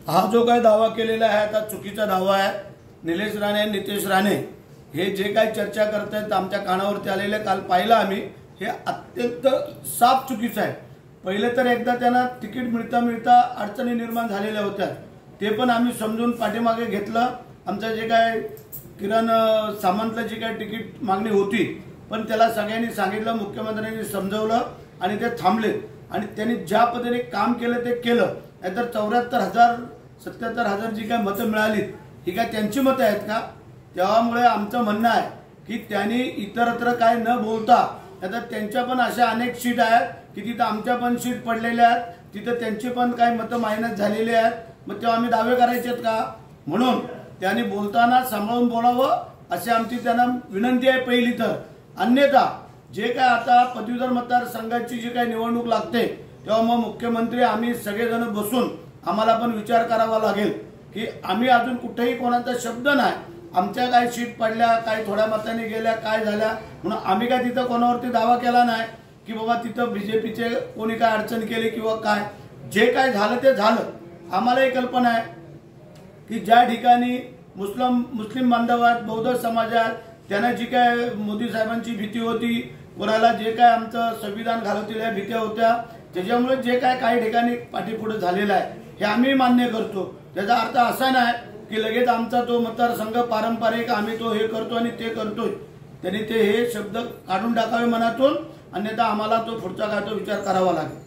हा जो काही दावा केलेला आहे हा चुकीचा दावा आहे। निलेश राणे नितेश राणे हे जे काही चर्चा करतात आमच्या कानावरती आलेले काल पाहिलं आम्ही, हे अत्यंत साफ चुकीचं आहे। पहिले तर एकदा त्यांना तिकीट मिळता अडचणी निर्माण झालेल्या होत्या, ते पण आम्ही समजून पाठीमागे घेतलं। आमचं जे काय किरण सामंतला जी काय तिकीट मागणी होती, पण त्याला सगळ्यांनी सांगितलं, मुख्यमंत्र्यांनी समजवलं आणि ते थांबले आणि त्यांनी ज्या पद्धतीने काम केलं ते केलं। नाहीतर 74,000 77,000 जी काय मतं मिळाली ही काय त्यांची मतं आहेत का? त्यामुळे आमचं म्हणणं आहे की त्यांनी इतरत्र काय न बोलता, नाहीतर त्यांच्या पण अशा अनेक सीट आहेत की तिथं आमच्या पण सीट पडलेल्या आहेत, तिथं त्यांची पण काही मतं मायनस झालेली आहेत, मग तेव्हा आम्ही दावे करायचे आहेत का? म्हणून त्यांनी बोलताना सांभाळून बोलावं अशी आमची त्यांना विनंती आहे पहिली तर। अन्यथा जे काय आता पदवीधर मतदारसंघाची जी काही निवडणूक लागते तेव्हा मग मुख्यमंत्री आम्ही सगळेजण बसून आम्हाला पण विचार करावा लागेल की आम्ही अजून कुठेही कोणाचा शब्द नाही, आमच्या काय सीट पडल्या, काय थोड्या मताने गेल्या, काय झाल्या म्हणून आम्ही काय तिथं कोणावरती दावा केला नाही की बाबा तिथं बीजेपीचे कोणी काय अडचण केली किंवा काय। जे काय झालं ते झालं। आम्हालाही कल्पना आहे की ज्या ठिकाणी मुस्लिम बांधवात, बौद्ध समाजात त्यांना जी काय मोदी साहेबांची भीती होती, कोणाला जे काय आमचं संविधान घालवतील या भीत्या होत्या, त्याच्यामुळे जे काय काही ठिकाणी पाठीपुढे झालेलं आहे हे आम्ही मान्य करतो। त्याचा अर्थ असा नाही की लगेच आमचा तो मतदारसंघ पारंपरिक आम्ही तो हे करतो आणि ते करतोय। त्यांनी ते हे शब्द काढून टाकावे मनातून, अन्यथा आम्हाला तो पुढचा काय तो विचार करावा लागेल।